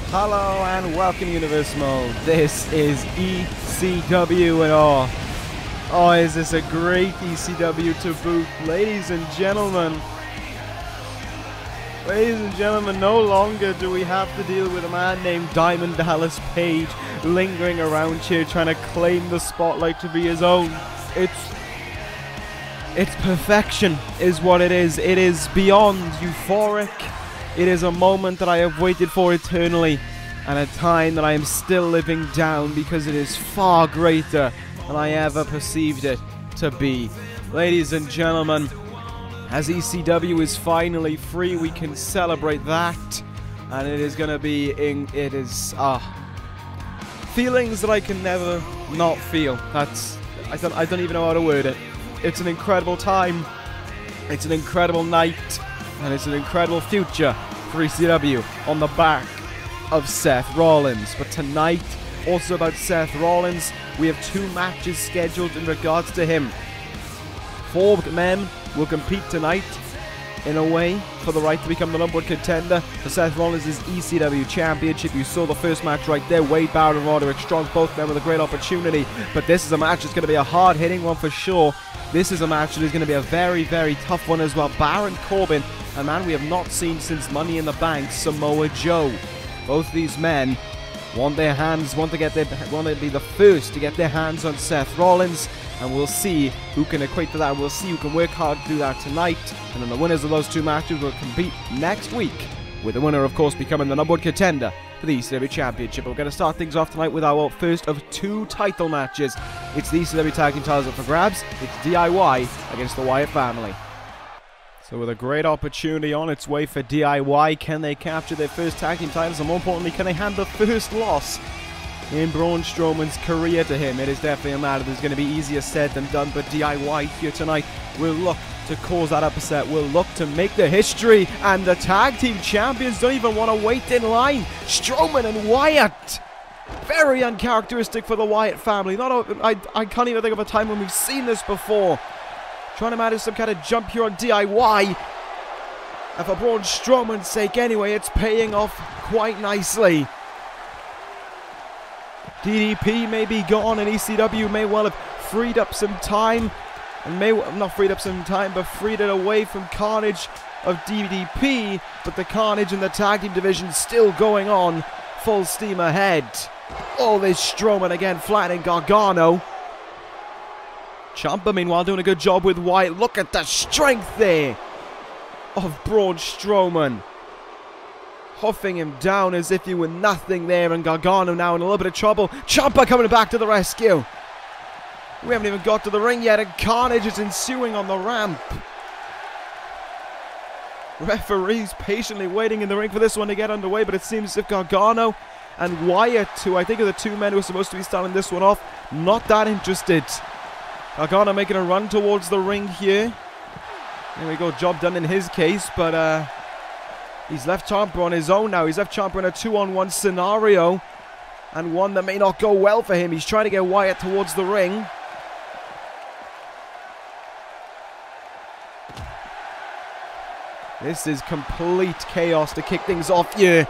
Hello and welcome Universe Mode. This is ECW and oh, is this a great ECW to boot. Ladies and gentlemen, no longer do we have to deal with a man named Diamond Dallas Page lingering around here trying to claim the spotlight to be his own. It's perfection is what it is. It is beyond euphoric. It is a moment that I have waited for eternally, and a time that I am still living down because it is far greater than I ever perceived it to be. Ladies and gentlemen, as ECW is finally free, we can celebrate that, and it is going to be feelings that I can never not feel. I don't even know how to word it. It's an incredible time, it's an incredible night, and it's an incredible future for ECW on the back of Seth Rollins. But tonight, also about Seth Rollins, we have 2 matches scheduled in regards to him. 4 men will compete tonight in a way for the right to become the #1 contender for Seth Rollins' ECW Championship. You saw the first match right there, Wade, Barrett and Roderick Strong, both men with a great opportunity. But this is a match that's going to be a hard-hitting one for sure. This is a match that is going to be a very, very tough one as well. Barrett and Corbin, a man we have not seen since Money in the Bank, Samoa Joe. Both these men want to be the first to get their hands on Seth Rollins, and we'll see who can equate to that. We'll see who can work hard to do that tonight, and then the winners of those 2 matches will compete next week, with the winner, of course, becoming the #1 contender for the ECW Championship. We're going to start things off tonight with our first of 2 title matches. It's the ECW Tag Team titles up for grabs. It's D.I.Y. against the Wyatt family. So with a great opportunity on its way for D.I.Y, can they capture their first tag team titles, and more importantly, can they hand the first loss in Braun Strowman's career to him? It is definitely a matter that's going to be easier said than done, but D.I.Y here tonight will look to cause that upset, will look to make the history, and the tag team champions don't even want to wait in line. Strowman and Wyatt. Very uncharacteristic for the Wyatt family. I can't even think of a time when we've seen this before. Trying to manage some kind of jump here on D.I.Y. And for Braun Strowman's sake anyway, it's paying off quite nicely. DDP may be gone, and ECW may well have freed up some time. And not freed up some time, but freed it away from carnage of DDP. But the carnage in the tag team division still going on. Full steam ahead. Oh, there's Strowman again, flattening Gargano. Ciampa, meanwhile, doing a good job with Wyatt. Look at the strength there of Braun Strowman. Huffing him down as if he were nothing there, and Gargano now in a little bit of trouble. Ciampa coming back to the rescue. We haven't even got to the ring yet, and carnage is ensuing on the ramp. Referees patiently waiting in the ring for this one to get underway, but it seems as if Gargano and Wyatt, who I think are the 2 men who are supposed to be starting this one off, not that interested. Gargano making a run towards the ring here. There we go, job done in his case, but he's left Ciampa on his own now. He's left Ciampa in a 2-on-1 scenario, and one that may not go well for him. He's trying to get Wyatt towards the ring. This is complete chaos to kick things off here.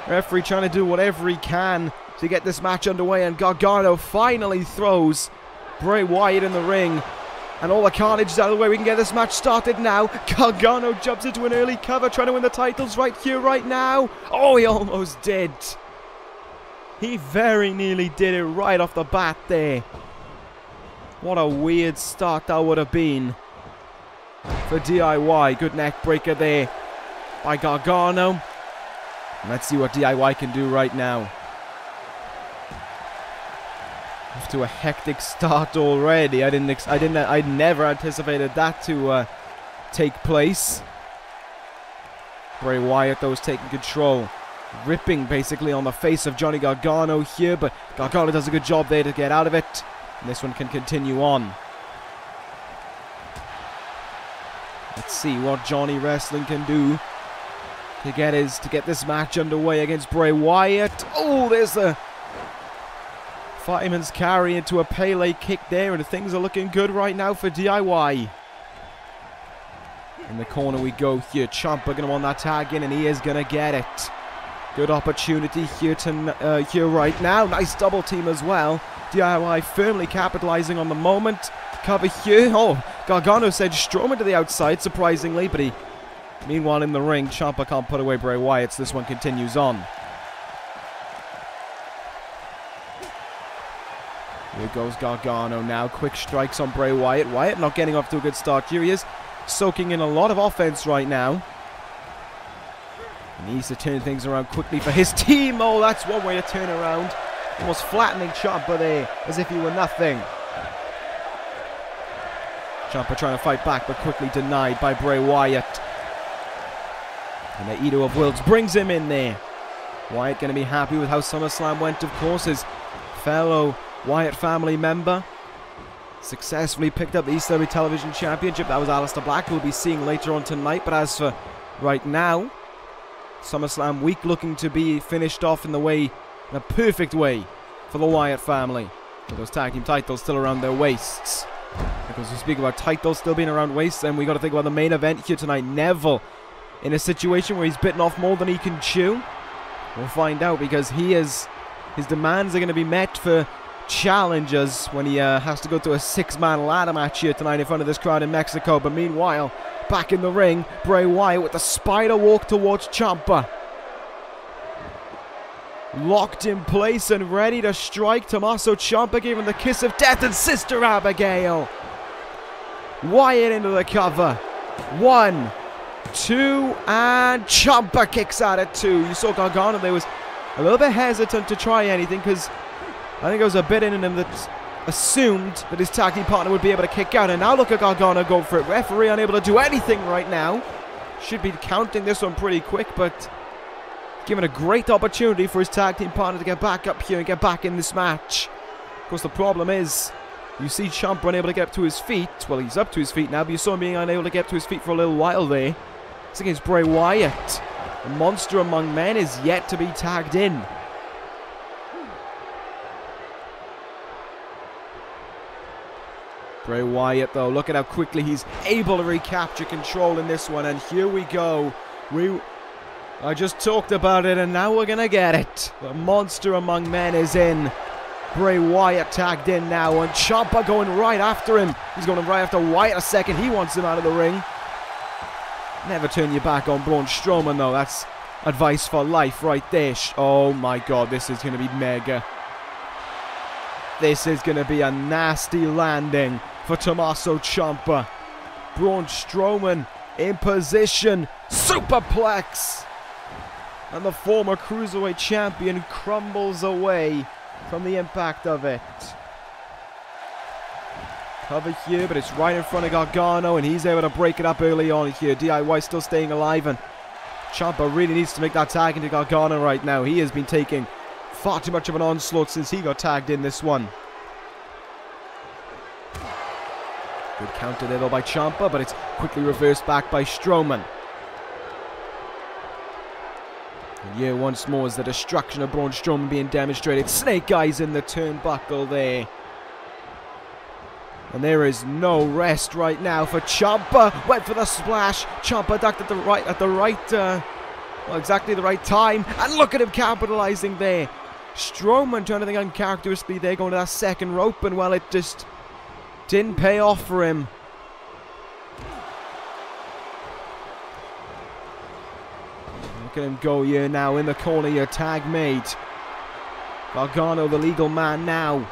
Referee trying to do whatever he can to get this match underway, and Gargano finally throws Bray Wyatt in the ring, and all the carnage is out of the way. We can get this match started now. Gargano jumps into an early cover, trying to win the titles right here, right now. Oh, he almost did. He very nearly did it right off the bat there. What a weird start that would have been for D.I.Y. Good neck breaker there by Gargano. Let's see what D.I.Y. can do right now. Off to a hectic start already. I never anticipated that to take place. Bray Wyatt though is taking control, ripping basically on the face of Johnny Gargano here, but Gargano does a good job there to get out of it, and this one can continue on. Let's see what Johnny Wrestling can do to get this match underway against Bray Wyatt. Oh, there's the Fireman's carry into a Pele kick there, and things are looking good right now for D.I.Y. In the corner we go here. Ciampa going to want that tag in, and he is going to get it. Good opportunity here here right now. Nice double team as well. D.I.Y firmly capitalizing on the moment. Cover here. Oh, Gargano said Strowman to the outside, surprisingly, but he... Meanwhile, in the ring, Ciampa can't put away Bray Wyatt, so this one continues on. Here goes Gargano now. Quick strikes on Bray Wyatt. Wyatt not getting off to a good start. Here he is, soaking in a lot of offense right now. He needs to turn things around quickly for his team. Oh, that's one way to turn around. Almost flattening Ciampa there, as if he were nothing. Ciampa trying to fight back, but quickly denied by Bray Wyatt. And the Eater of Worlds brings him in there. Wyatt going to be happy with how SummerSlam went, of course. His fellow Wyatt family member successfully picked up the ECW Television Championship. That was Aleister Black, who we'll be seeing later on tonight. But as for right now, SummerSlam week looking to be finished off in a perfect way for the Wyatt family. With those tag team titles still around their waists. Because we speak about titles still being around waists, then we got to think about the main event here tonight. Neville in a situation where he's bitten off more than he can chew. We'll find out, because his demands are going to be met for challengers when he has to go to a 6-man ladder match here tonight in front of this crowd in Mexico. But meanwhile, back in the ring, Bray Wyatt with the spider walk towards Ciampa. Locked in place and ready to strike. Tommaso Ciampa gave him the kiss of death, and Sister Abigail. Wyatt into the cover. 1, 2, and Ciampa kicks out at 2. You saw Gargano there was a little bit hesitant to try anything, because I think there was a bit in him that assumed that his tag team partner would be able to kick out. And now look at Gargano go for it. Referee unable to do anything right now. Should be counting this one pretty quick, but given a great opportunity for his tag team partner to get back up here and get back in this match. Of course, the problem is, you see Ciampa unable to get up to his feet. Well, he's up to his feet now, but you saw him being unable to get to his feet for a little while there. It's against Bray Wyatt. The monster among men is yet to be tagged in. Bray Wyatt, though, look at how quickly he's able to recapture control in this one. And here we go. I just talked about it, and now we're going to get it. The monster among men is in. Bray Wyatt tagged in now, and Ciampa going right after him. He's going right after Wyatt a second. He wants him out of the ring. Never turn your back on Braun Strowman, though. That's advice for life right there. Oh, my God. This is going to be mega. This is going to be a nasty landing for Tommaso Ciampa. Braun Strowman in position. Superplex. And the former Cruiserweight champion crumbles away from the impact of it. Cover here, but it's right in front of Gargano, and he's able to break it up early on here. D.I.Y still staying alive, and Ciampa really needs to make that tag into Gargano right now. He has been taking far too much of an onslaught since he got tagged in this one. Good counter there though by Ciampa, but it's quickly reversed back by Strowman. And here once more is the destruction of Braun Strowman being demonstrated. Snake Eyes in the turnbuckle there. And there is no rest right now for Ciampa. Went for the splash. Ciampa ducked exactly the right time. And look at him capitalizing there. Strowman trying to think uncharacteristically there, going to that second rope, and well, it just didn't pay off for him. Look at him go here now in the corner here, tag mate. Gargano, the legal man now.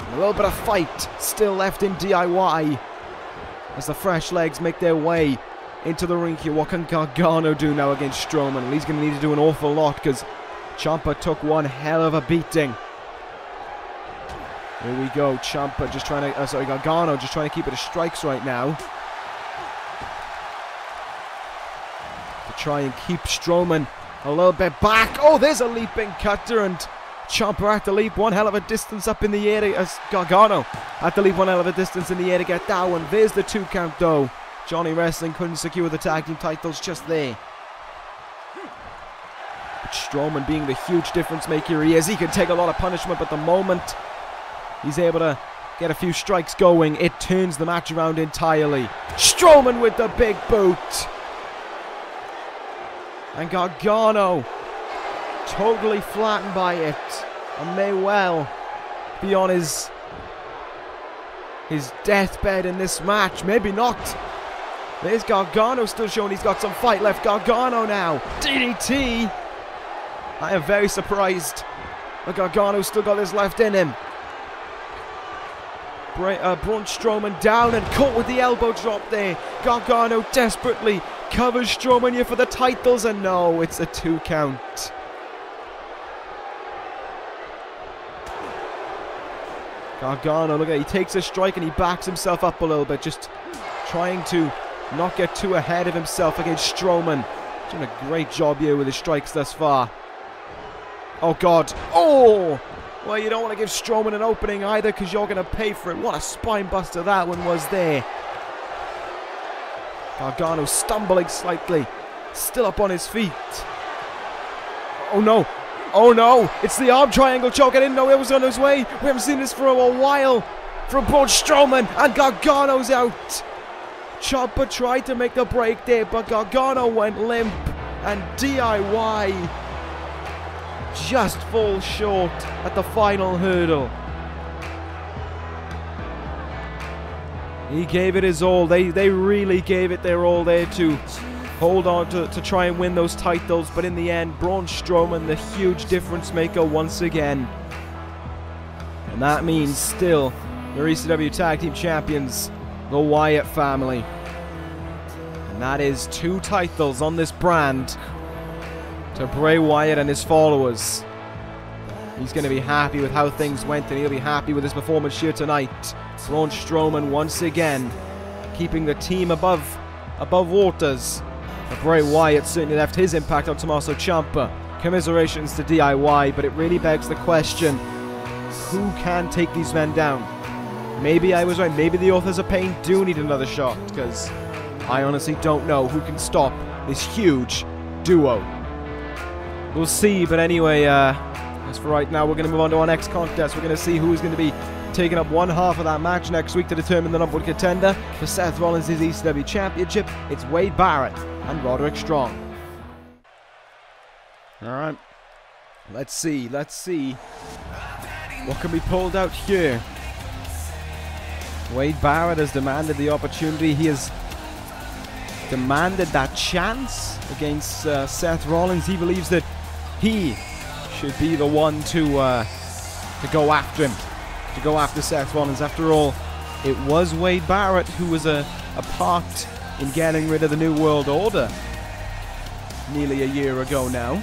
A little bit of fight still left in D.I.Y. as the fresh legs make their way into the ring here. What can Gargano do now against Strowman? Well, he's going to need to do an awful lot, because Ciampa took one hell of a beating. Here we go. Ciampa just trying to, Gargano just trying to keep it to strikes right now. To try and keep Strowman a little bit back. Oh, there's a leaping cutter, and Ciampa had to leap one hell of a distance up in the air. Gargano had to leap one hell of a distance in the air to get that one. There's the 2 count though. Johnny Wrestling couldn't secure the tag team titles just there. But Strowman, being the huge difference maker he is, he can take a lot of punishment, but the moment he's able to get a few strikes going, it turns the match around entirely. Strowman with the big boot. And Gargano totally flattened by it, and may well be on his deathbed in this match. Maybe not. There's Gargano still showing he's got some fight left. Gargano now. DDT. I am very surprised that Gargano's still got this left in him. Braun Strowman down and caught with the elbow drop there. Gargano desperately covers Strowman here for the titles, and no, it's a 2 count. Gargano, look at it, he takes a strike and he backs himself up a little bit, just trying to not get too ahead of himself against Strowman. Doing a great job here with his strikes thus far. Oh God, oh! Well, you don't want to give Strowman an opening either, because you're going to pay for it. What a spine buster that one was there. Gargano stumbling slightly, still up on his feet. Oh no, oh no, it's the arm triangle choke. I didn't know it was on his way. We haven't seen this for a while from Braun Strowman, and Gargano's out. Ciampa tried to make the break there, but Gargano went limp, and D.I.Y. just falls short at the final hurdle. He gave it his all. They really gave it their all there to hold on to try and win those titles, but in the end, Braun Strowman, the huge difference maker once again. And that means still the ECW Tag Team Champions, the Wyatt family. And that is 2 titles on this brand to Bray Wyatt and his followers. He's going to be happy with how things went, and he'll be happy with his performance here tonight. Braun Strowman once again keeping the team above waters. But Bray Wyatt certainly left his impact on Tommaso Ciampa. Commiserations to D.I.Y, but it really begs the question, who can take these men down? Maybe I was right, maybe the Authors of Pain do need another shot, because I honestly don't know who can stop this huge duo. We'll see, but anyway, as for right now, we're going to move on to our next contest. We're going to see who's going to be taking up one half of that match next week to determine the number 1 contender for Seth Rollins' ECW Championship. It's Wade Barrett and Roderick Strong. Alright, let's see what can be pulled out here. Wade Barrett has demanded the opportunity. He has demanded that chance against Seth Rollins. He believes that he should be the one to go after him, to go after Seth Rollins. After all, it was Wade Barrett who was a part in getting rid of the New World Order nearly a year ago now.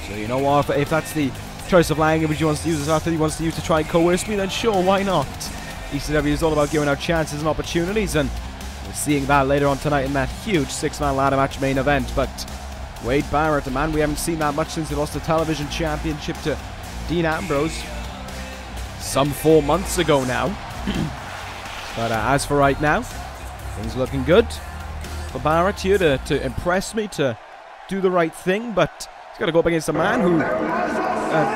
So you know what, if that's the choice of language he wants to use, this after he wants to use to try and coerce me, then sure, why not? ECW is all about giving out chances and opportunities, and we're seeing that later on tonight in that huge 6-man ladder match main event. But Wade Barrett, a man we haven't seen that much since he lost the television championship to Dean Ambrose some 4 months ago now. But as for right now, things looking good for Barrett here to impress me, to do the right thing. But he's got to go up against a man who,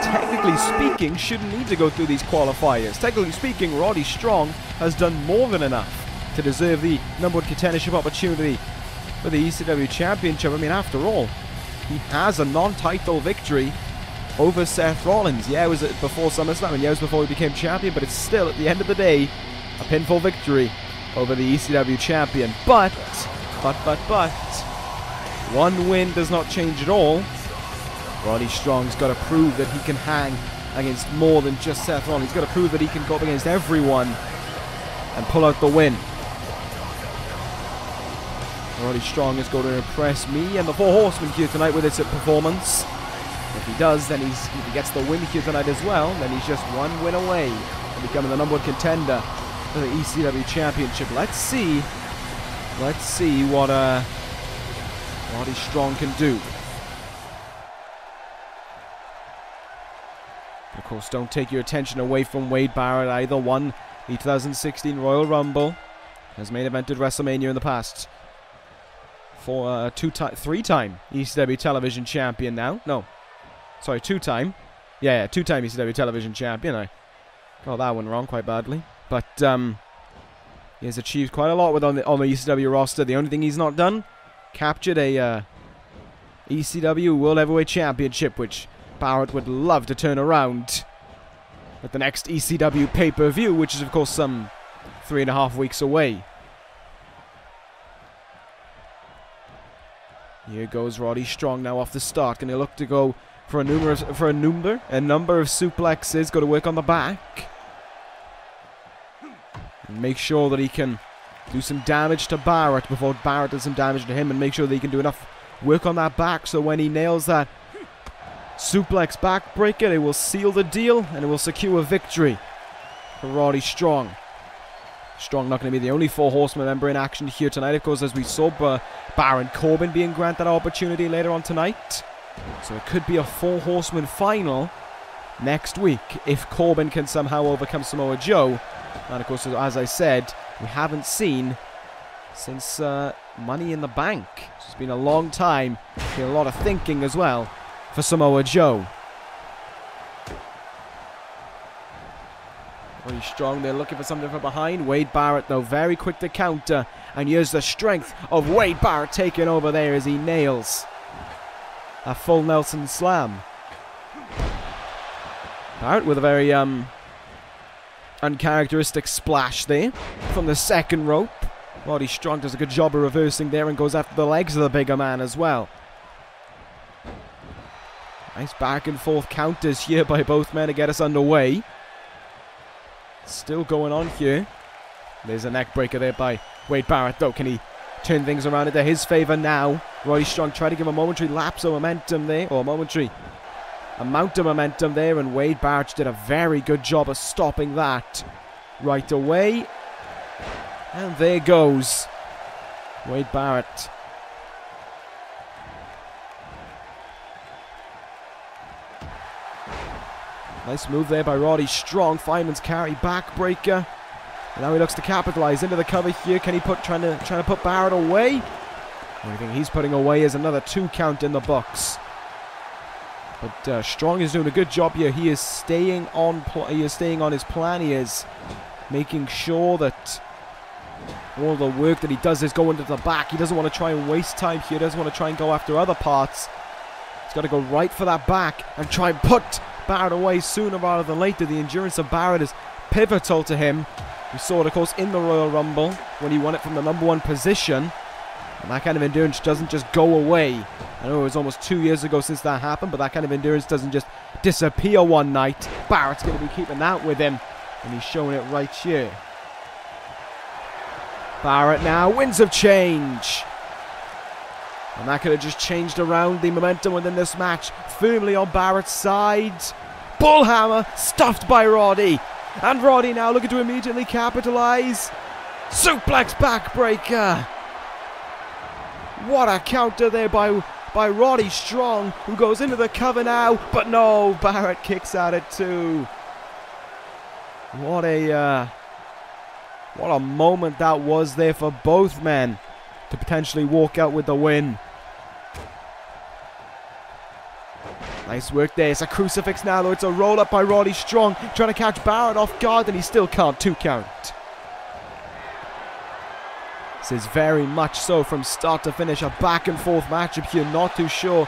technically speaking, shouldn't need to go through these qualifiers. Technically speaking, Roddy Strong has done more than enough to deserve the number 1 contendership opportunity for the ECW Championship. I mean, after all, he has a non-title victory over Seth Rollins. Yeah, it was before SummerSlam, and yeah, it was before he became champion, but it's still, at the end of the day, a pinfall victory over the ECW champion. But, one win does not change at all. Roddy Strong's got to prove that he can hang against more than just Seth Rollins. He's got to prove that he can go up against everyone and pull out the win. Roddy Strong is going to impress me and the 4 Horsemen here tonight with its performance. If he does, then if he gets the win here tonight as well, then he's just 1 win away from becoming the number 1 contender for the ECW Championship. Let's see what Roddy Strong can do. Of course, don't take your attention away from Wade Barrett either. Won the 2016 Royal Rumble, has main evented WrestleMania in the past. For 3-time ECW television champion now. No, sorry, 2-time. Yeah, 2-time ECW television champion. I got that one wrong quite badly. But he has achieved quite a lot on the ECW roster. The only thing he's not done, captured a ECW World Heavyweight Championship, which Barrett would love to turn around at the next ECW pay-per-view, which is of course some 3.5 weeks away. Here goes Roddy Strong now off the start. Going to look to go for a number of suplexes. Got to work on the back. And make sure that he can do some damage to Barrett before Barrett does some damage to him, and make sure that he can do enough work on that back so when he nails that suplex backbreaker, it will seal the deal and it will secure victory for Roddy Strong. Strong not going to be the only Four Horsemen member in action here tonight, of course, as we saw Baron Corbin being granted that opportunity later on tonight. So it could be a Four Horsemen final next week if Corbin can somehow overcome Samoa Joe. And of course, as I said, we haven't seen since Money in the Bank. It's been a long time. Been a lot of thinking as well for Samoa Joe. Very strong. They're looking for something from behind. Wade Barrett, though, very quick to counter. And here's the strength of Wade Barrett taking over there as he nails a full Nelson slam. Barrett with a very uncharacteristic splash there from the second rope. Roddy Strong does a good job of reversing there and goes after the legs of the bigger man as well. Nice back and forth counters here by both men to get us underway. Still going on here. There's a neck breaker there by Wade Barrett, though. Can he turn things around into his favor now? Roddy Strong tried to give a momentary lapse of momentum there, or a momentary amount of momentum there, and Wade Barrett did a very good job of stopping that right away. And there goes Wade Barrett. Nice move there by Roddy Strong. Fireman's carry, backbreaker. And now he looks to capitalize into the cover here. Can he trying to put Barrett away? The only thing he's putting away is another 2 count in the box. But Strong is doing a good job here. He is staying on his plan. He is making sure that all the work that he does is going to the back. He doesn't want to try and waste time here. He doesn't want to try and go after other parts. He's got to go right for that back and try and put Barrett away sooner rather than later. The endurance of Barrett is pivotal to him. We saw it, of course, in the Royal Rumble when he won it from the #1 position. And that kind of endurance doesn't just go away. I know it was almost 2 years ago since that happened, but that kind of endurance doesn't just disappear one night. Barrett's going to be keeping that with him, and he's showing it right here. Barrett now, winds of change. And that could have just changed around the momentum within this match. Firmly on Barrett's side. Bullhammer stuffed by Roddy. And Roddy now looking to immediately capitalize. Suplex backbreaker. What a counter there by Roddy Strong, who goes into the cover now. But no, Barrett kicks at it too. What a moment that was there for both men to potentially walk out with the win. Nice work there. It's a crucifix now, though. It's a roll-up by Roddy Strong, trying to catch Barrett off guard, and he still can't. 2 count. This is very much so from start to finish a back-and-forth matchup here. Not too sure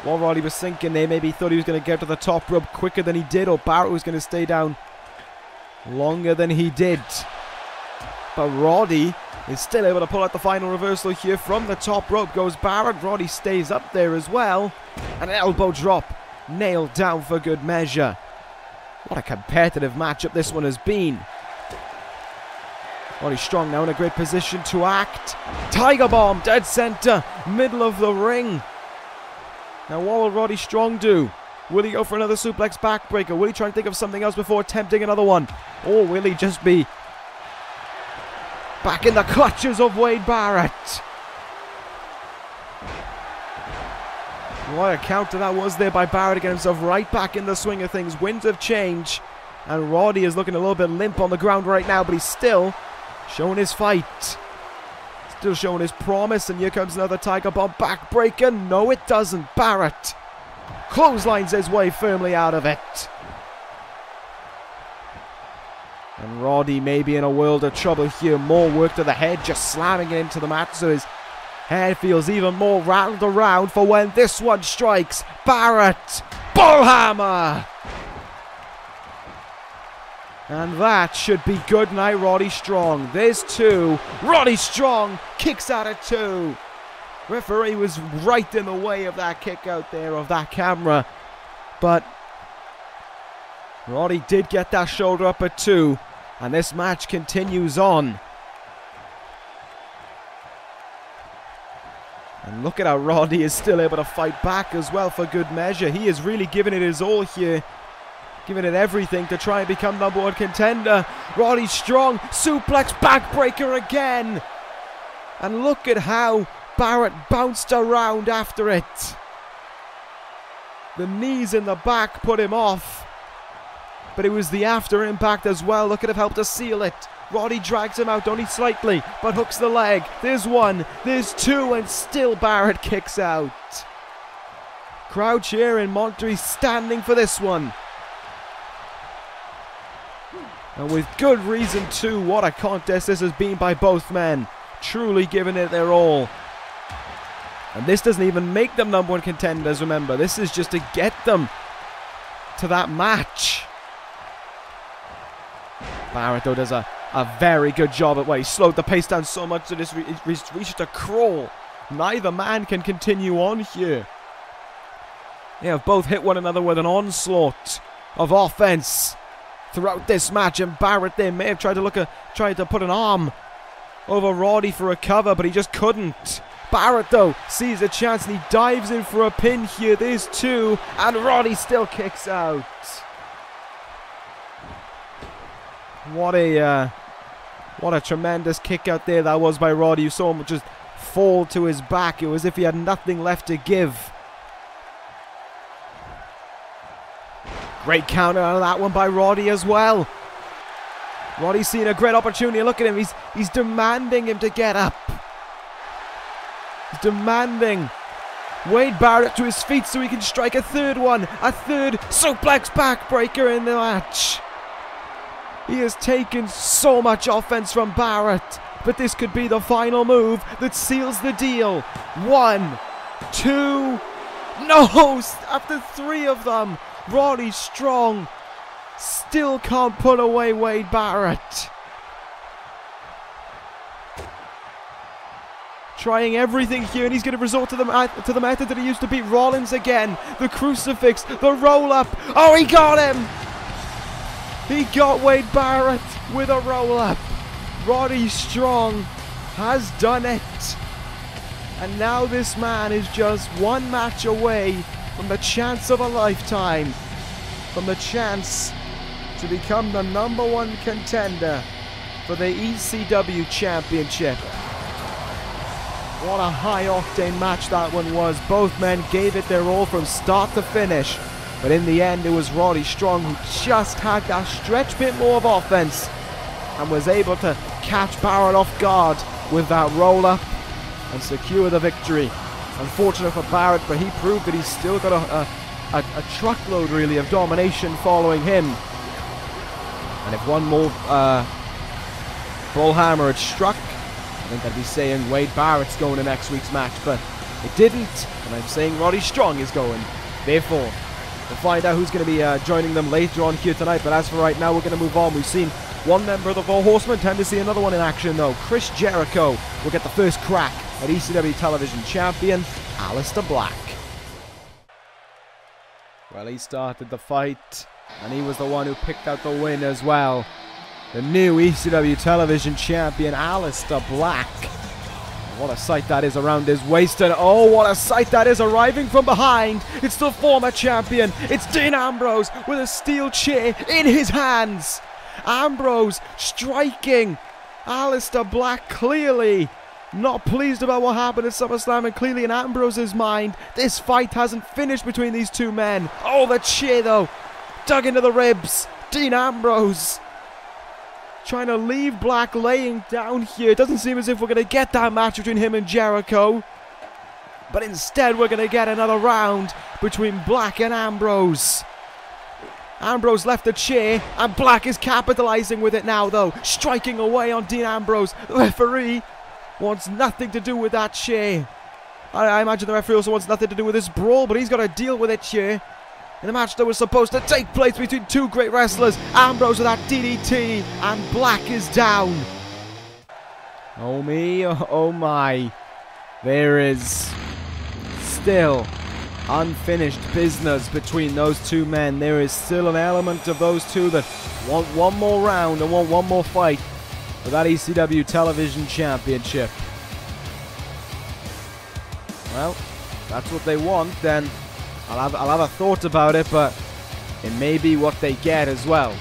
what Roddy was thinking there. Maybe he thought he was going to get to the top rope quicker than he did, or Barrett was going to stay down longer than he did. But Roddy is still able to pull out the final reversal here. From the top rope goes Barrett. Roddy stays up there as well. And an elbow drop nailed down for good measure. What a competitive matchup this one has been. Roddy Strong now in a great position to act. Tiger Bomb, dead center, middle of the ring. Now what will Roddy Strong do? Will he go for another suplex backbreaker? Will he try and think of something else before attempting another one? Or will he just be back in the clutches of Wade Barrett? What a counter that was there by Barrett to get himself right back in the swing of things. Winds of change. And Roddy is looking a little bit limp on the ground right now, but he's still showing his fight. Still showing his promise. And here comes another Tiger Bomb backbreaker. No, it doesn't. Barrett clotheslines his way firmly out of it. And Roddy may be in a world of trouble here. More work to the head, just slamming it into the mat. So his Head feels even more rattled around for when this one strikes. Barrett, bullhammer! And that should be good night, Roddy Strong. There's 2. Roddy Strong kicks out at 2. Referee was right in the way of that kick out there of that camera. But Roddy did get that shoulder up at 2. And this match continues on. And look at how Roddy is still able to fight back as well for good measure. He is really giving it his all here. Giving it everything to try and become #1 contender. Roddy Strong, suplex backbreaker again. And look at how Barrett bounced around after it. The knees in the back put him off. But it was the after impact as well. Look at him help to seal it. Roddy drags him out only slightly, but hooks the leg. There's 1, there's 2, and still Barrett kicks out. Crowd cheering, Monterey standing for this one. And with good reason too. What a contest this has been by both men. Truly giving it their all. And this doesn't even make them #1 contenders, remember. This is just to get them to that match. Barrett though does a very good job at he slowed the pace down so much that it's reached a crawl. Neither man can continue on here. They have both hit one another with an onslaught of offense throughout this match, and Barrett there may have tried to put an arm over Roddy for a cover, but he just couldn't. Barrett though sees a chance and he dives in for a pin here. There's 2, and Roddy still kicks out. What a tremendous kick out there that was by Roddy. You saw him just fall to his back. It was as if he had nothing left to give. Great counter out of that one by Roddy as well. Roddy's seen a great opportunity. Look at him. He's demanding him to get up. He's demanding Wade Barrett to his feet so he can strike a 3rd one. A 3rd suplex backbreaker in the match. He has taken so much offense from Barrett, but this could be the final move that seals the deal. 1, 2, no! After 3 of them, Roddy Strong still can't put away Wade Barrett. Trying everything here, and he's going to resort to the method that he used to beat Rollins again. The crucifix, the roll-up. Oh, he got him! He got Wade Barrett with a roll-up. Roddy Strong has done it. And now this man is just 1 match away from the chance of a lifetime. From the chance to become the #1 contender for the ECW Championship. What a high-octane match that one was. Both men gave it their all from start to finish. But in the end, it was Roddy Strong who just had that stretch bit more of offense and was able to catch Barrett off guard with that roll-up and secure the victory. Unfortunate for Barrett, but he proved that he's still got a truckload, really, of domination following him. And if one more bullhammer had struck, I think I'd be saying Wade Barrett's going to next week's match, but it didn't, and I'm saying Roddy Strong is going. Therefore, we'll find out who's going to be joining them later on here tonight, but as for right now, we're going to move on. We've seen one member of the Four Horsemen, time to see another one in action though. Chris Jericho will get the first crack at ECW Television Champion, Aleister Black. Well, he started the fight, and he was the one who picked out the win as well. The new ECW Television Champion, Aleister Black. What a sight that is around his waist, and oh, what a sight that is arriving from behind. It's the former champion. It's Dean Ambrose with a steel chair in his hands. Ambrose striking Aleister Black, clearly not pleased about what happened at SummerSlam, and clearly in Ambrose's mind, this fight hasn't finished between these two men. Oh, the chair though, dug into the ribs. Dean Ambrose trying to leave Black laying down here. It doesn't seem as if we're going to get that match between him and Jericho, but instead we're going to get another round between Black and Ambrose. Ambrose left the chair, and Black is capitalizing with it now though, striking away on Dean Ambrose. The referee wants nothing to do with that chair. I imagine the referee also wants nothing to do with this brawl, but he's got to deal with it here. In the match that was supposed to take place between two great wrestlers, Ambrose with that DDT, and Black is down. Oh me, oh my. There is still unfinished business between those two men. There is still an element of those two that want one more round and want one more fight for that ECW Television Championship. Well, that's what they want, then I'll have a thought about it, but it may be what they get as well.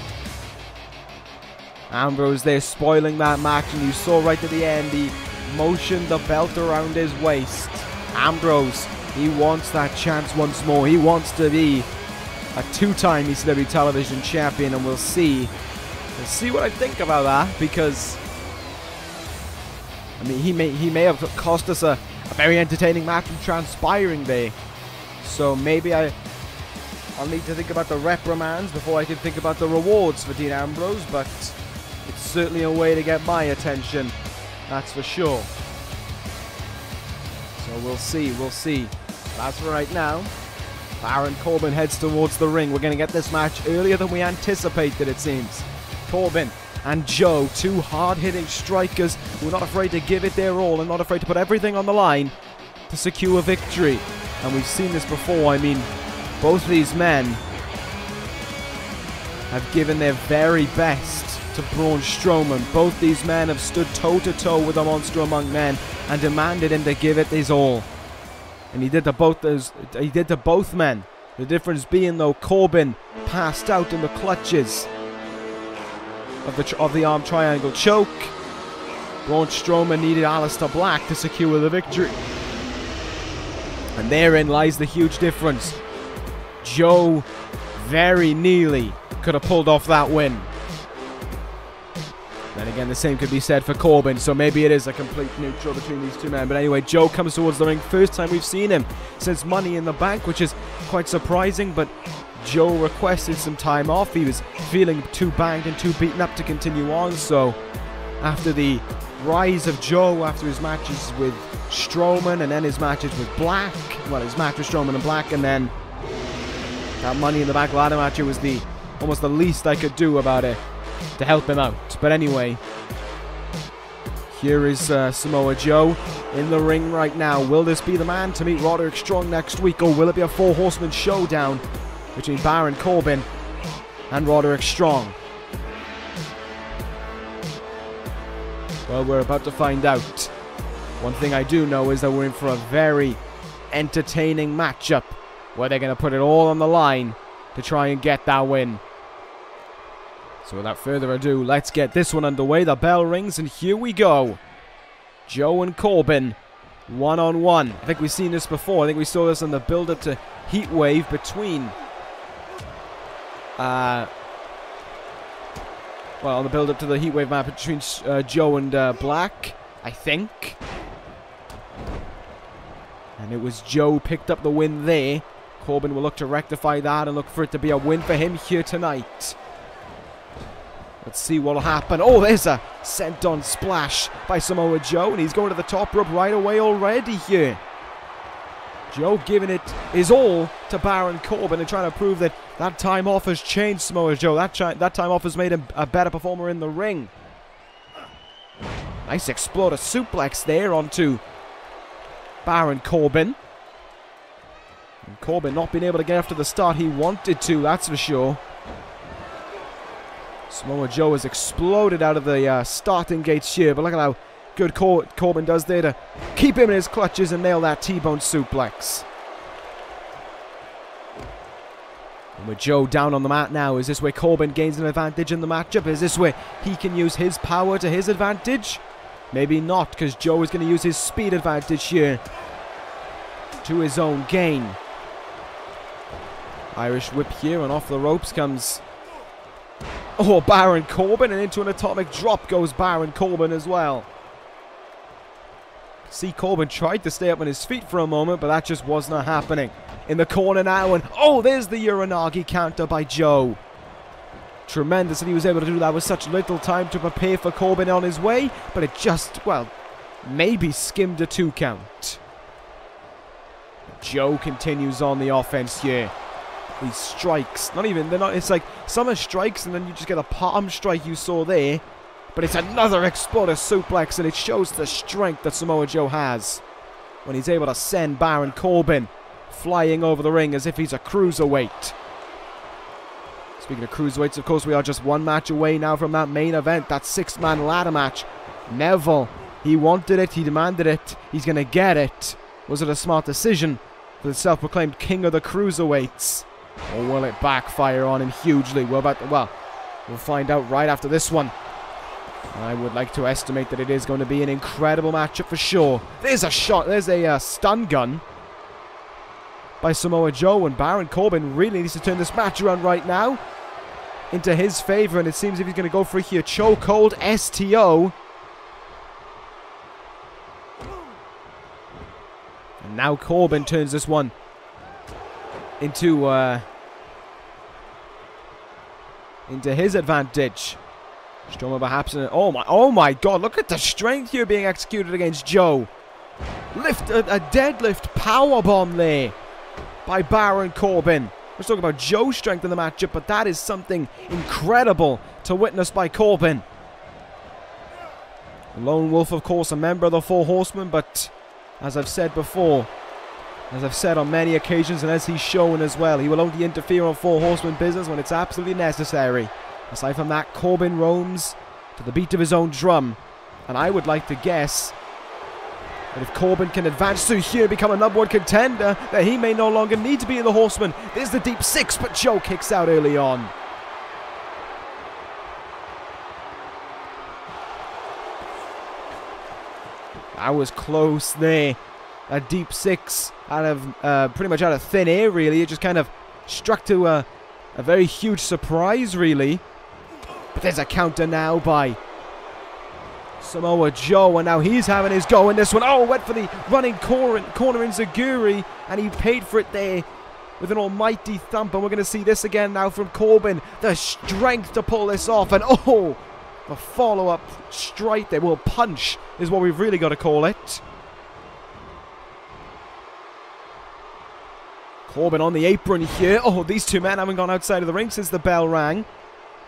Ambrose there spoiling that match, and you saw right at the end he motioned the belt around his waist. Ambrose, he wants that chance once more. He wants to be a two-time ECW Television Champion, and we'll see what I think about that, because I mean he may have cost us a very entertaining match from transpiring there. So maybe I'll need to think about the reprimands before I can think about the rewards for Dean Ambrose, but it's certainly a way to get my attention, that's for sure. So we'll see. As for right now, Baron Corbin heads towards the ring. We're going to get this match earlier than we anticipated, it seems. Corbin and Joe, two hard-hitting strikers who are not afraid to give it their all and not afraid to put everything on the line to secure victory. And we've seen this before. I mean, both these men have given their very best to Braun Strowman. Both these men have stood toe-to-toe with the Monster Among Men and demanded him to give it his all. And he did to both men. The difference being, though, Corbin passed out in the clutches of the arm triangle choke. Braun Strowman needed Aleister Black to secure the victory. And therein lies the huge difference. Joe very nearly could have pulled off that win. Then again, the same could be said for Corbin, so maybe it is a complete neutral between these two men. But anyway, Joe comes towards the ring. First time we've seen him since Money in the Bank, which is quite surprising, but Joe requested some time off. He was feeling too banged and too beaten up to continue on, so after the rise of Joe, after his matches with Strowman and then his matches with Black, well, his match with Strowman and Black, and then that Money in the Bank ladder match, it was almost the least I could do about it to help him out. But anyway, here is Samoa Joe in the ring right now. Will this be the man to meet Roderick Strong next week, or will it be a four-horseman showdown between Baron Corbin and Roderick Strong? Well, we're about to find out. One thing I do know is that we're in for a very entertaining matchup where they're going to put it all on the line to try and get that win. So without further ado, let's get this one underway. The bell rings and here we go. Joe and Corbin, one-on-one. I think we've seen this before. I think we saw this in the build-up to Heatwave between... well, on the build-up to the Heatwave match between Joe and Black, I think. And it was Joe picked up the win there. Corbin will look to rectify that and look for it to be a win for him here tonight. Let's see what'll happen. Oh, there's a sent-on splash by Samoa Joe, and he's going to the top rope right away already here. Joe giving it his all to Baron Corbin and trying to prove that that time off has changed Samoa Joe. That time off has made him a better performer in the ring. Nice exploder suplex there onto Baron Corbin. And Corbin not being able to get after the start he wanted to, that's for sure. Samoa Joe has exploded out of the starting gates here, but look at how good Corbin does there to keep him in his clutches and nail that T-bone suplex. And with Joe down on the mat now, is this where Corbin gains an advantage in the matchup? Is this where he can use his power to his advantage? Maybe not, because Joe is going to use his speed advantage here to his own gain. Irish whip here, and off the ropes comes... oh, Baron Corbin, and into an atomic drop goes Baron Corbin as well. See, Corbin tried to stay up on his feet for a moment, but that just was not happening. In the corner now, and oh, there's the Uranagi counter by Joe. Tremendous that he was able to do that with such little time to prepare for Corbin on his way, but it just, well, maybe skimmed a 2 count. Joe continues on the offense here. These strikes, it's like some are strikes and then you just get a palm strike you saw there. But it's another exploder suplex, and it shows the strength that Samoa Joe has when he's able to send Baron Corbin flying over the ring as if he's a cruiserweight. Speaking of cruiserweights, of course, we are just one match away now from that main event, that 6-man ladder match. Neville, he wanted it, he demanded it, he's going to get it. Was it a smart decision for the self-proclaimed king of the cruiserweights? Or will it backfire on him hugely? We'll find out right after this one. I would like to estimate that it is going to be an incredible matchup for sure. There's a shot, there's a stun gun by Samoa Joe, and Baron Corbin really needs to turn this match around right now into his favor, and it seems if he's going to go for here, chokehold STO. And now Corbin turns this one into his advantage. Strowman perhaps, oh my god, look at the strength here being executed against Joe. A deadlift powerbomb there by Baron Corbin. We're talking about Joe's strength in the matchup, but that is something incredible to witness by Corbin. The Lone Wolf, of course, a member of the Four Horsemen, but as I've said before, as I've said on many occasions, and as he's shown as well, he will only interfere on Four Horsemen business when it's absolutely necessary. Aside from that, Corbin roams to the beat of his own drum, and I would like to guess that if Corbin can advance through here, become a #1 contender, that he may no longer need to be in the Horseman. There's the deep 6, but Joe kicks out early on. That was close there. A deep 6 out of pretty much out of thin air, really. It just kind of struck to a very huge surprise, really. But there's a counter now by Samoa Joe, and now he's having his go in this one. Oh, went for the running corner in Zaguri, and he paid for it there with an almighty thump. And we're going to see this again now from Corbin. The strength to pull this off, and oh, the follow-up strike there. Well, punch is what we've really got to call it. Corbin on the apron here. Oh, these two men haven't gone outside of the ring since the bell rang.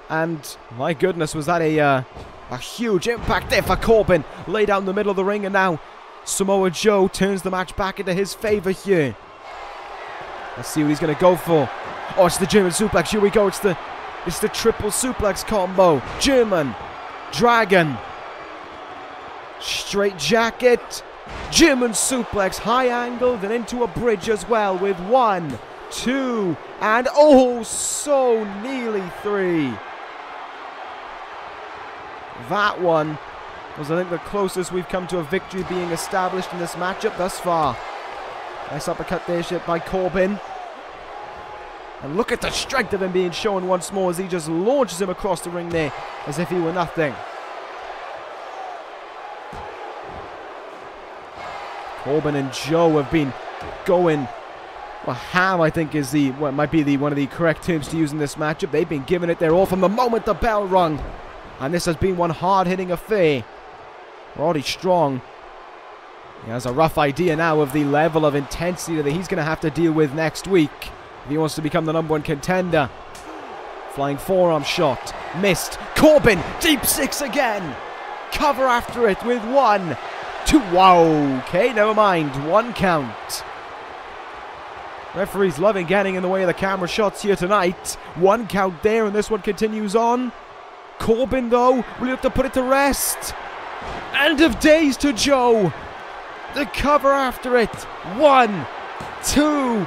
And my goodness, was that a huge impact there for Corbin. Laid out in the middle of the ring, and now Samoa Joe turns the match back into his favor here. Let's see what he's going to go for. Oh, it's the German suplex. Here we go. It's the triple suplex combo. German Dragon. Straight jacket. German suplex. High angled and into a bridge as well with 1, 2, and oh, so nearly 3. That one was, I think, the closest we've come to a victory being established in this matchup thus far. Nice uppercut there by Corbin. And look at the strength of him being shown once more as he just launches him across the ring there as if he were nothing. Corbin and Joe have been going, well, ham, I think, is one of the correct terms to use in this matchup. They've been giving it their all from the moment the bell rung. And this has been one hard-hitting affair. Roddy Strong, he has a rough idea now of the level of intensity that he's going to have to deal with next week if he wants to become the #1 contender. Flying forearm shot. Missed. Corbin, deep 6 again. Cover after it with 1, 2. Wow. Okay, never mind. 1 count. Referees loving getting in the way of the camera shots here tonight. 1 count there, and this one continues on. Corbin, though, will have to put it to rest. End of days to Joe. The cover after it. 1, 2.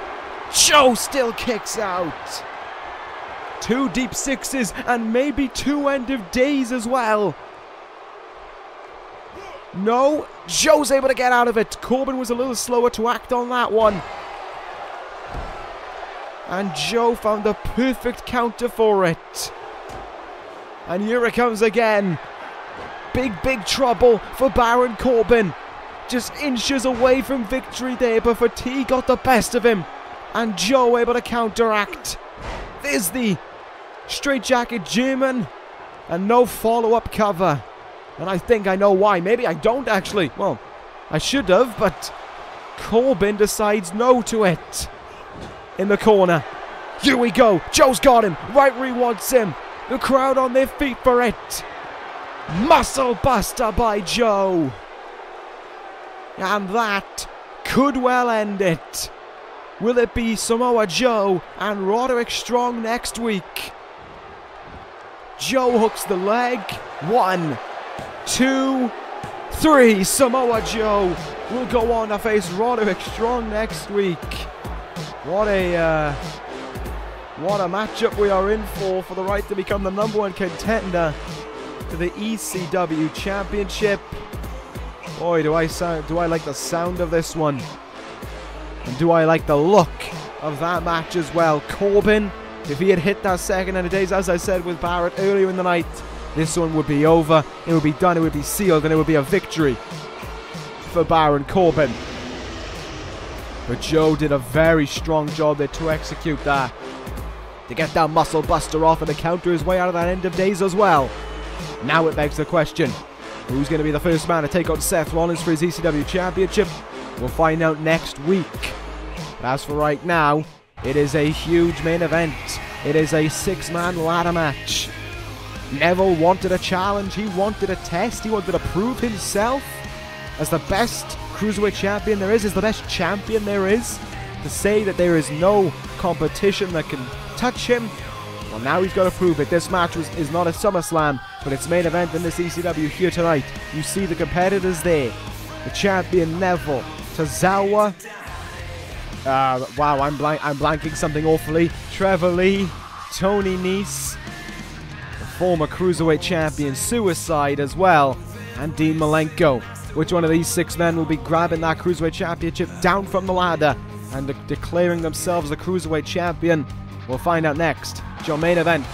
Joe still kicks out. 2 deep 6s and maybe 2 end of days as well. No, Joe's able to get out of it. Corbin was a little slower to act on that one. And Joe found the perfect counter for it. And here it comes again. Big trouble for Baron Corbin. Just inches away from victory there, but fatigue got the best of him. And Joe able to counteract. There's the straitjacket German. And no follow-up cover. And I think I know why. Maybe I don't actually. Well, I should have, but Corbin decides no to it. In the corner. Here we go. Joe's got him. Right where he wants him. The crowd on their feet for it. Muscle buster by Joe. And that could well end it. Will it be Samoa Joe and Roderick Strong next week? Joe hooks the leg. 1, 2, 3. Samoa Joe will go on to face Roderick Strong next week. What a matchup we are in for the right to become the #1 contender to the ECW Championship. Boy, do I like the sound of this one. And do I like the look of that match as well. Corbin, if he had hit that second end of days, as I said with Barrett earlier in the night, this one would be over. It would be done, it would be sealed, and it would be a victory for Baron Corbin. But Joe did a very strong job there to execute that. To get that muscle buster off and to counter his way out of that end of days as well. Now it begs the question, who's going to be the first man to take on Seth Rollins for his ECW Championship? We'll find out next week. But as for right now, it is a huge main event. It is a 6-man ladder match. Neville wanted a challenge, he wanted a test, he wanted to prove himself as the best Cruiserweight champion there is the best champion there is. To say that there is no competition that can touch him, well, now he's got to prove it. This match is not a SummerSlam, but it's main event in this ECW here tonight. You see the competitors there. The champion Neville, Tozawa. Wow, I'm blanking something awfully. Trevor Lee, Tony Nese, the former Cruiserweight champion Suicide as well, and Dean Malenko. Which one of these 6 men will be grabbing that Cruiserweight Championship down from the ladder and declaring themselves the Cruiserweight champion? We'll find out next. It's your main event.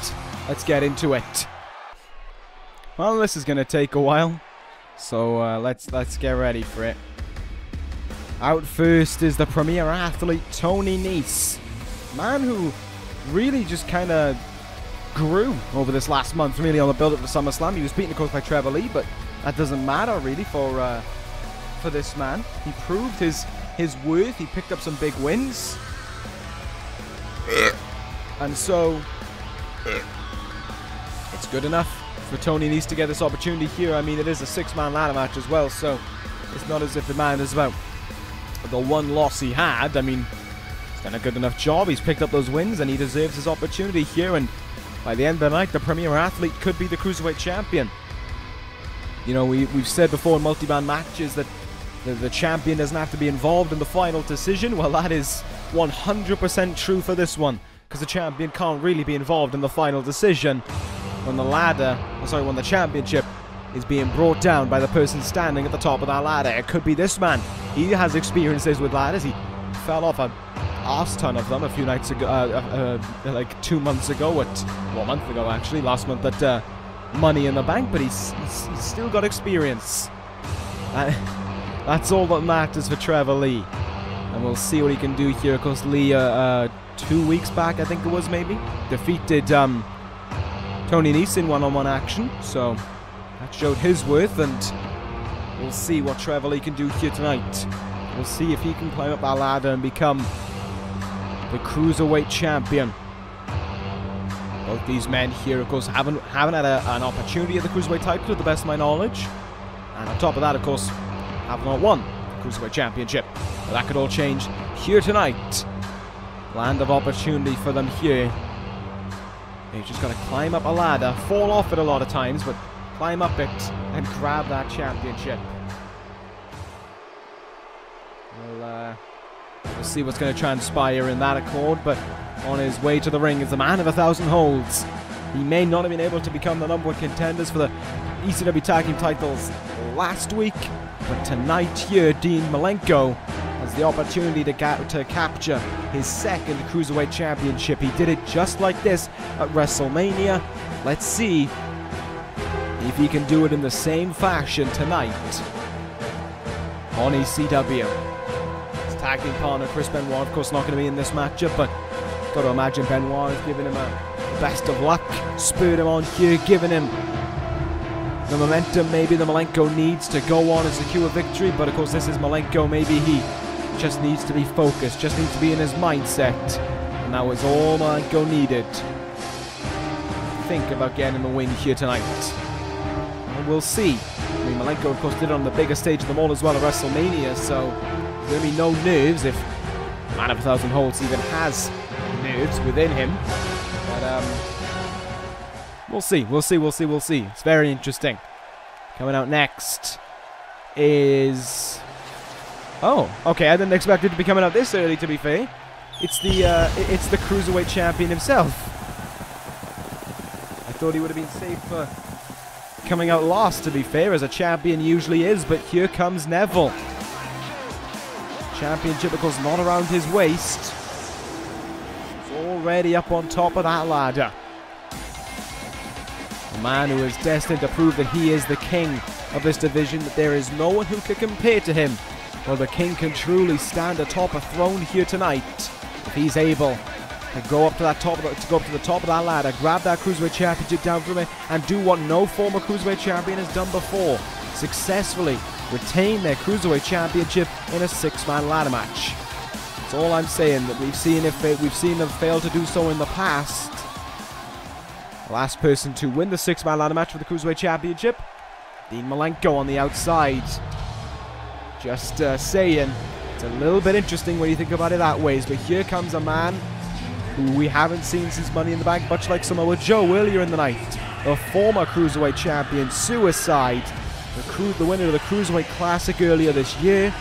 Let's get into it. Well, this is going to take a while, so let's get ready for it. Out first is the premier athlete, Tony Nese. Man who really just kind of grew over this last month, really, on the build-up to SummerSlam. He was beaten, of course, by Trevor Lee, but that doesn't matter, really, for this man. He proved his worth. He picked up some big wins. And so, it's good enough for Tony Nese to get this opportunity here. I mean, it is a 6-man ladder match as well, so it's not as if the man is about the one loss he had. I mean, he's done a good enough job. He's picked up those wins, and he deserves his opportunity here. And by the end of the night, the premier athlete could be the Cruiserweight champion. You know, we've said before in multi-man matches that the champion doesn't have to be involved in the final decision. Well, that is 100% true for this one, because the champion can't really be involved in the final decision when when the championship is being brought down by the person standing at the top of that ladder. It could be this man. He has experiences with ladders. He fell off a arse ton of them a few nights ago, like 2 months ago, a month ago actually, last month at Money in the Bank, but he's still got experience. That's all that matters for Trevor Lee. And we'll see what he can do here. Of course, Lee, 2 weeks back, I think it was, maybe, defeated Tony Nese in one-on-one action. So that showed his worth, and we'll see what Trevor Lee can do here tonight. We'll see if he can climb up that ladder and become the Cruiserweight champion. Both these men here, of course, haven't had an opportunity at the Cruiserweight title, to the best of my knowledge. And on top of that, of course, have not won the Cruiserweight Championship. But that could all change here tonight. Land of opportunity for them here. They've just got to climb up a ladder, fall off it a lot of times, but climb up it and grab that championship. We'll see what's going to transpire in that accord, but on his way to the ring is the man of 1,000 holds. He may not have been able to become the #1 contenders for the ECW Tag Team titles last week, but tonight here, Dean Malenko has the opportunity to capture his 2nd Cruiserweight Championship. He did it just like this at WrestleMania. Let's see if he can do it in the same fashion tonight on ECW. His tag team partner, Chris Benoit, of course, not going to be in this matchup, but got to imagine Benoit is giving him a best of luck, spurred him on here, giving him the momentum maybe the Malenko needs to go on and secure victory, but of course this is Malenko. Maybe he just needs to be focused, just needs to be in his mindset, and that was all Malenko needed. Think about getting the win here tonight, and we'll see. I mean, Malenko of course did it on the biggest stage of them all as well at WrestleMania, so there'll be no nerves if Man of 1,000 Holds even has nerves within him. But we'll see. It's very interesting. Coming out next is... Oh, okay, I didn't expect it to be coming out this early, to be fair. It's the Cruiserweight champion himself. I thought he would have been safe for coming out last, to be fair, as a champion usually is, but here comes Neville. Championship, of course, not around his waist. He's already up on top of that ladder. A man who is destined to prove that he is the king of this division, that there is no one who can compare to him. Well, the king can truly stand atop a throne here tonight if he's able to go up to that top, to the top of that ladder, grab that Cruiserweight Championship down from it, and do what no former Cruiserweight champion has done before: successfully retain their Cruiserweight Championship in a 6-man ladder match. That's all I'm saying. That we've seen them fail to do so in the past. The last person to win the 6-man ladder match for the Cruiserweight Championship, Dean Malenko on the outside. Just saying, it's a little bit interesting when you think about it that way. But here comes a man who we haven't seen since Money in the Bank, much like Samoa Joe earlier in the night. The former Cruiserweight champion, Suicide, the winner of the Cruiserweight Classic earlier this year.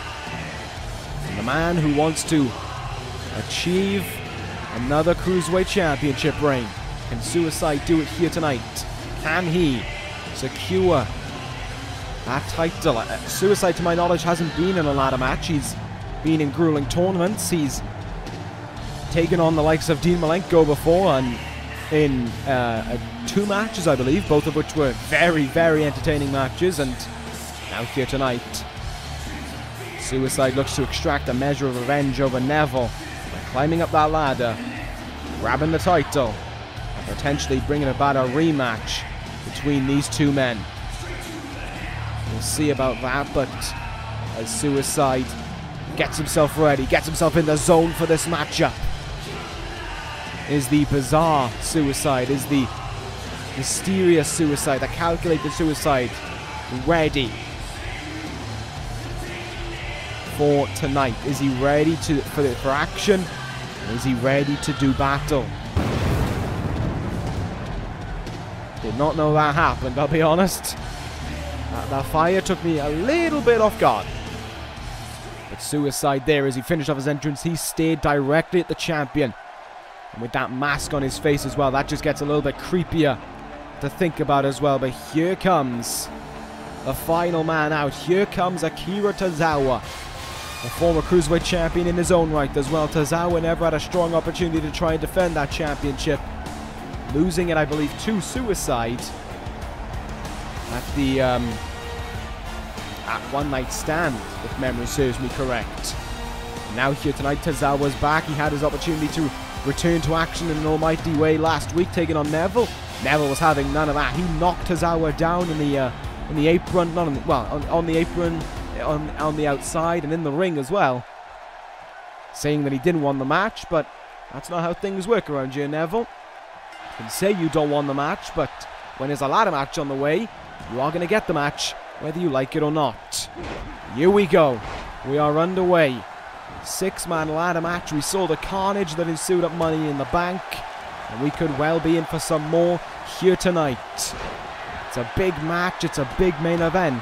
And the man who wants to achieve another Cruiserweight Championship reign. Can Suicide do it here tonight? Can he secure that title? Suicide, to my knowledge, hasn't been in a ladder match. He's been in grueling tournaments. He's taken on the likes of Dean Malenko before, and in 2 matches, I believe, both of which were very, very entertaining matches. And now here tonight, Suicide looks to extract a measure of revenge over Neville by climbing up that ladder, grabbing the title, and potentially bringing about a rematch between these two men. We'll see about that, but as Suicide gets himself ready, gets himself in the zone for this matchup, is the bizarre Suicide, is the mysterious Suicide, the calculated Suicide, ready for tonight? Is he ready for action? Or is he ready to do battle? Did not know that happened, I'll be honest. That fire took me a little bit off guard. But Suicide there, as he finished off his entrance, he stared directly at the champion. And with that mask on his face as well, that just gets a little bit creepier to think about as well. But here comes the final man out. Here comes Akira Tozawa, the former Cruiserweight champion in his own right as well. Tozawa never had a strong opportunity to try and defend that championship, losing it, I believe, to Suicide at the One Night Stand, if memory serves me correct. Now here tonight, Tozawa's back. He had his opportunity to return to action in an almighty way last week, taking on Neville. Neville was having none of that. He knocked Tozawa down in the apron, not on the, well, on the apron, on the outside, and in the ring as well, saying that he didn't want the match. But that's not how things work around here, Neville. You can say you don't want the match, but when there's a ladder match on the way, you are going to get the match, whether you like it or not. Here we go. We are underway. 6-man ladder match. We saw the carnage that ensued at Money in the Bank, and we could well be in for some more here tonight. It's a big match. It's a big main event.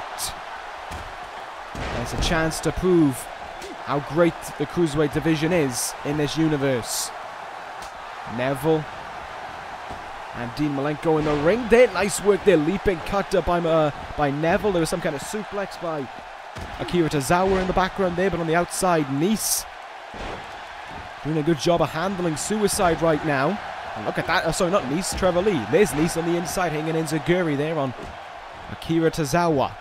And it's a chance to prove how great the Cruiserweight division is in this universe. Neville and Dean Malenko in the ring there. Nice work there. Leaping cut by Neville. There was some kind of suplex by Akira Tozawa in the background there, but on the outside, Nese doing a good job of handling Suicide right now. And look at that. Oh, sorry, not Nese, Trevor Lee. There's Nese on the inside, hanging in Zaguri there on Akira Tozawa.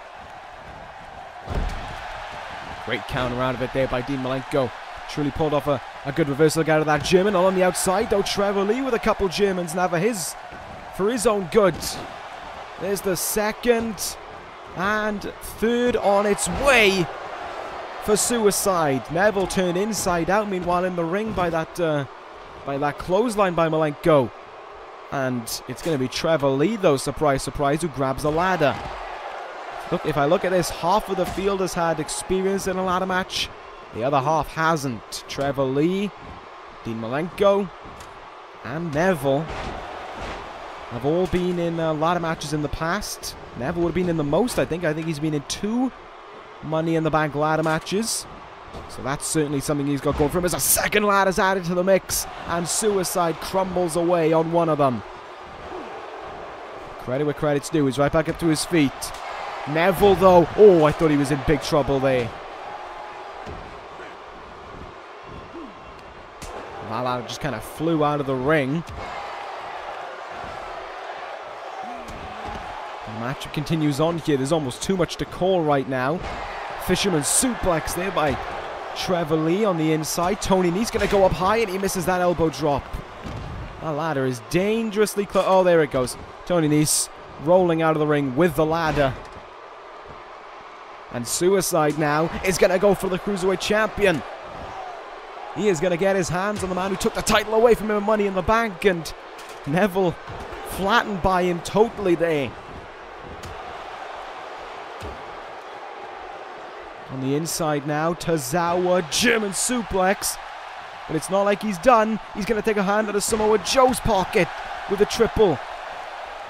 Great counter out of it there by Dean Malenko. Truly pulled off a good reversal out of that German. All on the outside, though, Trevor Lee with a couple Germans now for his own good. There's the second. And third on its way for Suicide. Neville turned inside out, meanwhile in the ring by that clothesline by Malenko. And it's going to be Trevor Lee, though, surprise, surprise, who grabs the ladder. Look, if I look at this, half of the field has had experience in a ladder match. The other half hasn't. Trevor Lee, Dean Malenko, and Neville have all been in ladder matches in the past. Neville would have been in the most, I think. I think he's been in 2 Money in the Bank ladder matches. So that's certainly something he's got going for him. As a second ladder's added to the mix, and Suicide crumbles away on one of them. Credit where credit's due. He's right back up to his feet. Neville, though. Oh, I thought he was in big trouble there. That ladder just kind of flew out of the ring. The match continues on here. There's almost too much to call right now. Fisherman suplex there by Trevor Lee on the inside. Tony Nese going to go up high, and he misses that elbow drop. That ladder is dangerously close. Oh, there it goes. Tony Nese rolling out of the ring with the ladder. And Suicide now is going to go for the Cruiserweight champion. He is going to get his hands on the man who took the title away from him in Money in the Bank. And Neville flattened by him totally there. On the inside now, Tozawa, German suplex. But it's not like he's done. He's going to take a hand out of Samoa Joe's pocket with a triple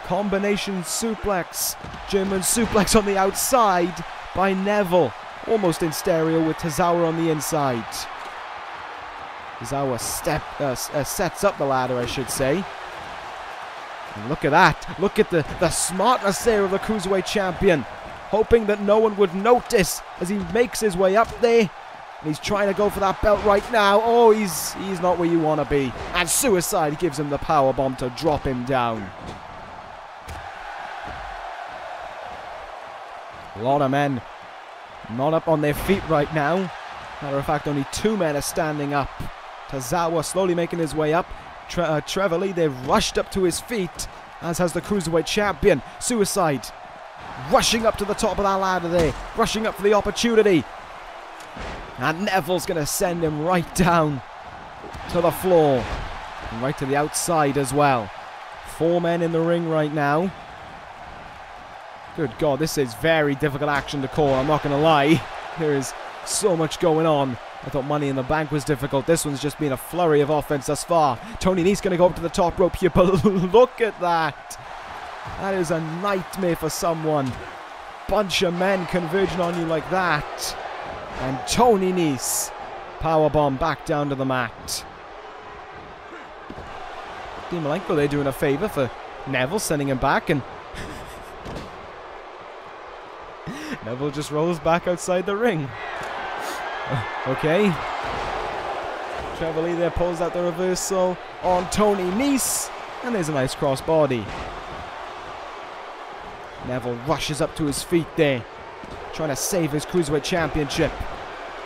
combination suplex. German suplex on the outside by Neville. Almost in stereo with Tozawa on the inside. Tozawa sets up the ladder, I should say. And look at that. Look at the smartness there of the Cruiserweight champion. Hoping that no one would notice as he makes his way up there. And he's trying to go for that belt right now. Oh, he's not where you want to be. And Suicide gives him the powerbomb to drop him down. A lot of men not up on their feet right now. Matter of fact, only 2 men are standing up. Tozawa slowly making his way up. Trevor Lee, they've rushed up to his feet, as has the Cruiserweight champion. Suicide rushing up to the top of that ladder there. Rushing up for the opportunity. And Neville's going to send him right down to the floor. And right to the outside as well. 4 men in the ring right now. Good God, this is very difficult action to call, I'm not going to lie. There is so much going on. I thought Money in the Bank was difficult. This one's just been a flurry of offense thus far. Tony Nese going to go up to the top rope here, but look at that. That is a nightmare for someone. Bunch of men converging on you like that. And Tony Nese, powerbomb back down to the mat. Dean Malenko, they're doing a favor for Neville, sending him back, and Neville just rolls back outside the ring. Okay. Trevor Lee there pulls out the reversal on Tony Nese, and there's a nice crossbody. Neville rushes up to his feet there, trying to save his Cruiserweight Championship.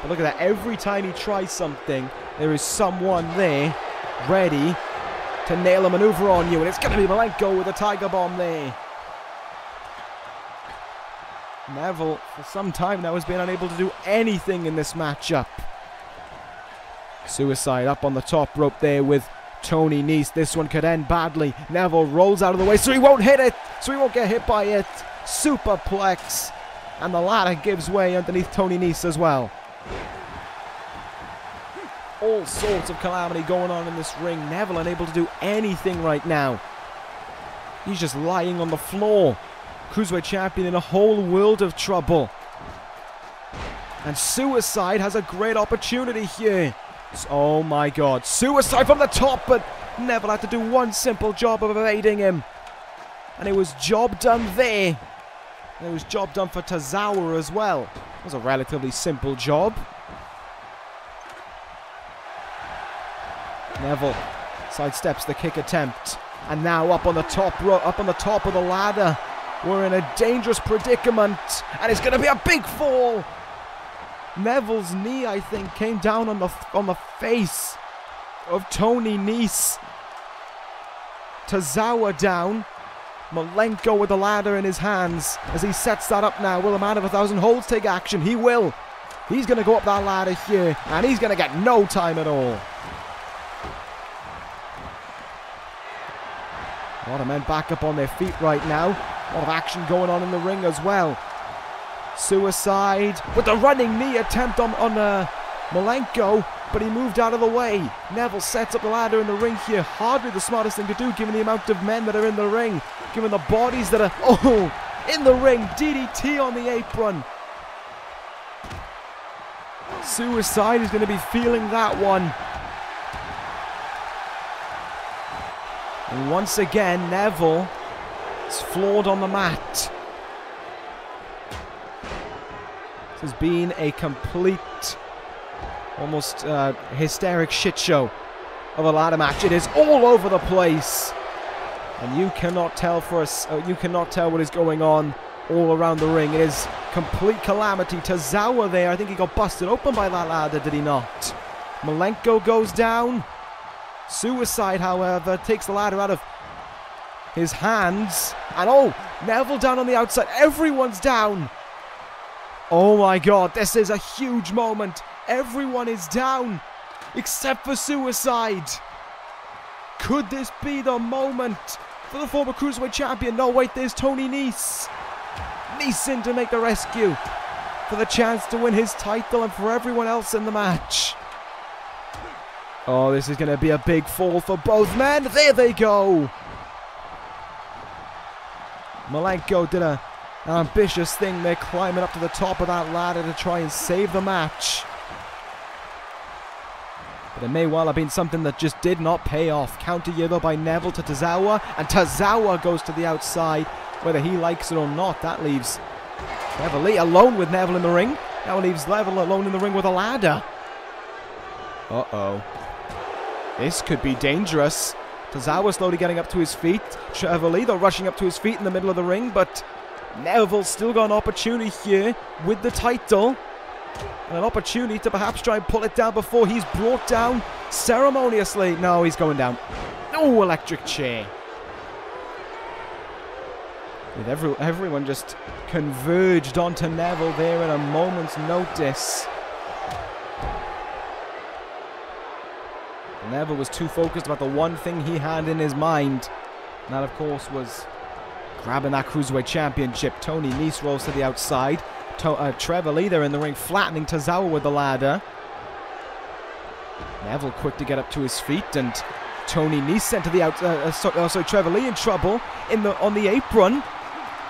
But look at that, every time he tries something, there is someone there ready to nail a maneuver on you, and it's going to be Malenko with a Tiger Bomb there. Neville, for some time now, has been unable to do anything in this matchup. Suicide up on the top rope there with Tony Nese. This one could end badly. Neville rolls out of the way, so he won't hit it. So he won't get hit by it. Superplex. And the ladder gives way underneath Tony Nese as well. All sorts of calamity going on in this ring. Neville unable to do anything right now. He's just lying on the floor. Cruiserweight champion in a whole world of trouble. And Suicide has a great opportunity here. Oh my God. Suicide from the top, but Neville had to do one simple job of evading him. And it was job done there. And it was job done for Tozawa as well. It was a relatively simple job. Neville sidesteps the kick attempt. And now up on the top of the ladder. We're in a dangerous predicament, and it's going to be a big fall. Neville's knee, I think, came down on the face of Tony Nese. Tozawa down. Malenko with the ladder in his hands as he sets that up now. Will a man of 1,000 holds take action? He will. He's going to go up that ladder here, and he's going to get no time at all. A lot of men back up on their feet right now. A lot of action going on in the ring as well. Suicide with the running knee attempt on Malenko, but he moved out of the way. Neville sets up the ladder in the ring here. Hardly the smartest thing to do given the amount of men that are in the ring. Given the bodies that are, in the ring. DDT on the apron. Suicide is going to be feeling that one. And once again, Neville is floored on the mat. This has been a complete, almost hysteric shit show of a ladder match. It is all over the place, and you cannot tell what is going on all around the ring. It is complete calamity. Tozawa there, I think he got busted open by that ladder, did he not? Malenko goes down. Suicide, however, takes the ladder out of his hands. And Neville down on the outside. Everyone's down. Oh my god, this is a huge moment. Everyone is down except for Suicide. Could this be the moment for the former Cruiserweight champion? No, wait, there's Tony Nese. Nese in to make the rescue for the chance to win his title and for everyone else in the match. Oh, this is going to be a big fall for both men. There they go. Malenko did an ambitious thing there, climbing up to the top of that ladder to try and save the match. But it may well have been something that just did not pay off. Counter here though by Neville to Tozawa, and Tozawa goes to the outside. Whether he likes it or not, that leaves Trevor Lee alone with Neville in the ring. Now leaves Neville alone in the ring with a ladder. Uh-oh. This could be dangerous. Tozawa slowly getting up to his feet. Trevor Lee, though, rushing up to his feet in the middle of the ring, but Neville's still got an opportunity here with the title. And an opportunity to perhaps try and pull it down before he's brought down ceremoniously. No, he's going down. Oh, electric chair. With everyone just converged onto Neville there at a moment's notice. Neville was too focused about the one thing he had in his mind. And that, of course, was grabbing that Cruiserweight Championship. Tony Nese rolls to the outside. Trevor Lee there in the ring, flattening Tozawa with the ladder. Neville quick to get up to his feet, and Tony Nese sent to the outside. Trevor Lee in trouble on the apron.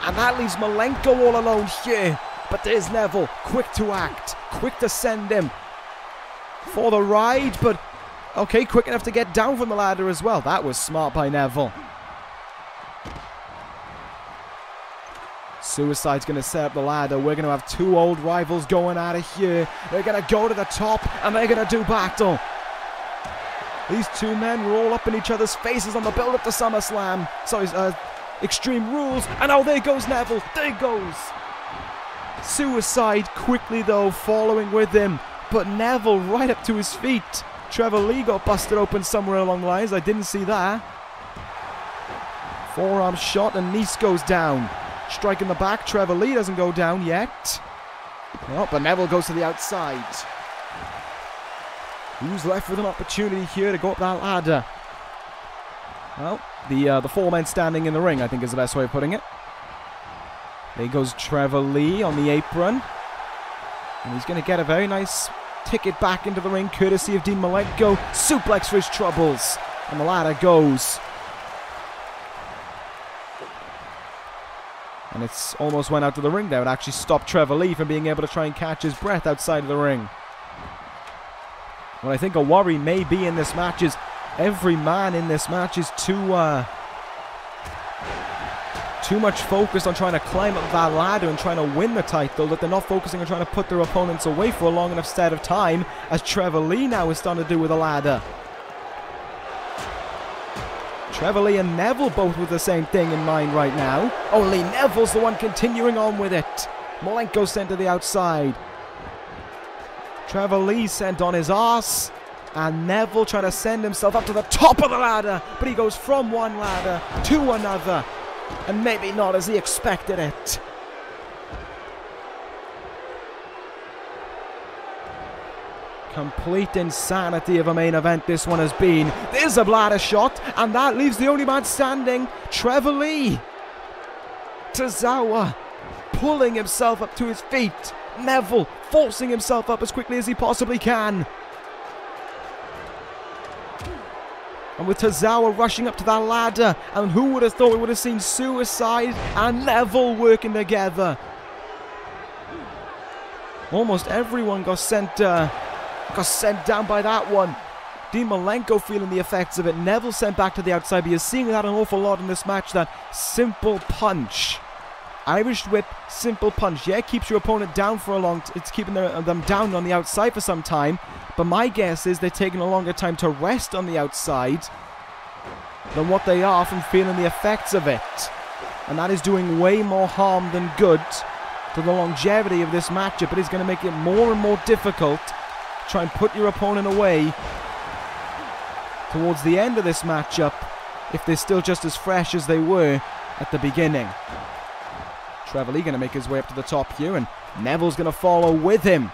And that leaves Malenko all alone here. But there's Neville, quick to act, quick to send him for the ride, but okay, quick enough to get down from the ladder as well. That was smart by Neville. Suicide's going to set up the ladder. We're going to have two old rivals going at it here. They're going to go to the top, and they're going to do battle. These two men were all up in each other's faces on the build-up to SummerSlam. Sorry, Extreme Rules. And there goes Neville. There goes. Suicide quickly, though, following with him. But Neville right up to his feet. Trevor Lee got busted open somewhere along the lines. I didn't see that. Forearm shot, and Nese goes down. Strike in the back. Trevor Lee doesn't go down yet. Oh, but Neville goes to the outside. Who's left with an opportunity here to go up that ladder? Well, the four men standing in the ring, I think is the best way of putting it. There goes Trevor Lee on the apron. And he's going to get a very nice ticket back into the ring, courtesy of Dean Malenko. Suplex for his troubles. And the ladder goes. And it's almost went out to the ring there. It actually stopped Trevor Lee from being able to try and catch his breath outside of the ring. What I think a worry may be in this match is every man in this match is too much focused on trying to climb up that ladder and trying to win the title that they're not focusing on trying to put their opponents away for a long enough set of time, as Trevor Lee now is starting to do with a ladder. Trevor Lee and Neville both with the same thing in mind right now. Only Neville's the one continuing on with it. Malenko sent to the outside. Trevor Lee sent on his arse. And Neville trying to send himself up to the top of the ladder. But he goes from one ladder to another. and maybe not as he expected it. Complete insanity of a main event this one has been. There's a bladder shot, and that leaves the only man standing, Trevor Lee. Tozawa pulling himself up to his feet. Neville forcing himself up as quickly as he possibly can. And with Tozawa rushing up to that ladder, and who would have thought we would have seen Suicide and Neville working together. Almost everyone got sent down by that one. Malenko feeling the effects of it. Neville sent back to the outside, but you're seeing that an awful lot in this match, that simple punch. Irish whip, simple punch. Yeah, it keeps your opponent down for a long time. It's keeping them down on the outside for some time. But my guess is they're taking a longer time to rest on the outside than what they are from feeling the effects of it. And that is doing way more harm than good to the longevity of this matchup. It is going to make it more and more difficult to try and put your opponent away towards the end of this matchup if they're still just as fresh as they were at the beginning. Trevor Lee going to make his way up to the top here, and Neville's going to follow with him.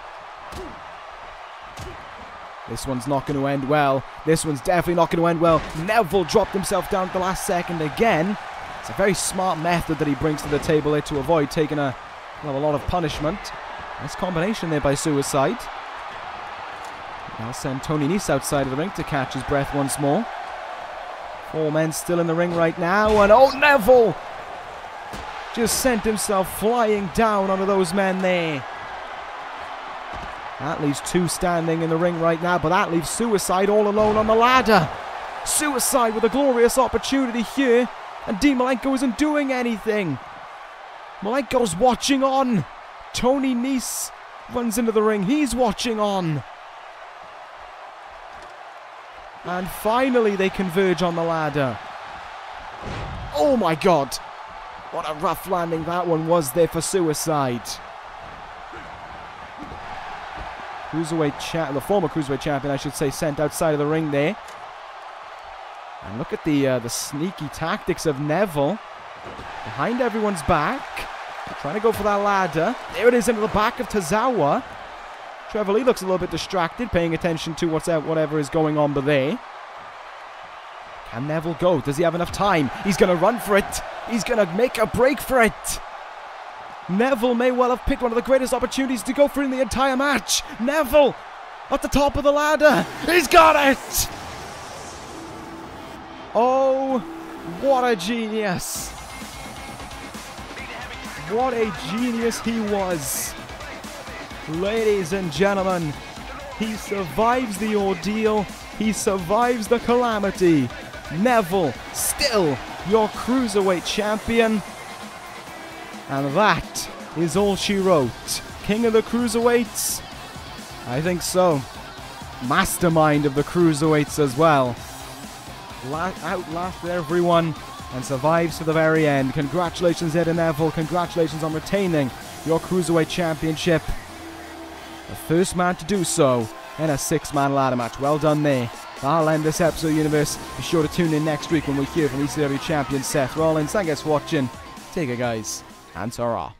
This one's not going to end well. This one's definitely not going to end well. Neville dropped himself down at the last second again. It's a very smart method that he brings to the table here to avoid taking a lot of punishment. Nice combination there by Suicide. I'll send Tony Nese outside of the ring to catch his breath once more. 4 men still in the ring right now, and oh, Neville just sent himself flying down onto those men there. That leaves 2 standing in the ring right now, but that leaves Suicide all alone on the ladder. Suicide with a glorious opportunity here, and Malenko isn't doing anything. Malenko's watching on. Tony Nese runs into the ring. He's watching on. And finally they converge on the ladder. Oh my God. What a rough landing that one was there for Suicide. The former Cruiserweight champion, I should say, sent outside of the ring there. And look at the sneaky tactics of Neville. Behind everyone's back. Trying to go for that ladder. There it is into the back of Tozawa. Trevor Lee looks a little bit distracted, paying attention to whatever is going on there. Can Neville go? Does he have enough time? He's going to run for it. He's going to make a break for it. Neville may well have picked one of the greatest opportunities to go for in the entire match. Neville at the top of the ladder. He's got it! Oh, what a genius. What a genius he was. Ladies and gentlemen, he survives the ordeal. He survives the calamity. Neville, still your Cruiserweight champion. And that is all she wrote. King of the Cruiserweights? I think so. Mastermind of the Cruiserweights as well. Outlasted everyone and survives to the very end. Congratulations, Ed and Neville. Congratulations on retaining your Cruiserweight Championship. The first man to do so in a 6-man ladder match. Well done there. I'll end this episode, Universe. Be sure to tune in next week when we hear from ECW champion Seth Rollins. Thank you guys for watching. Take care, guys. And ta-ra.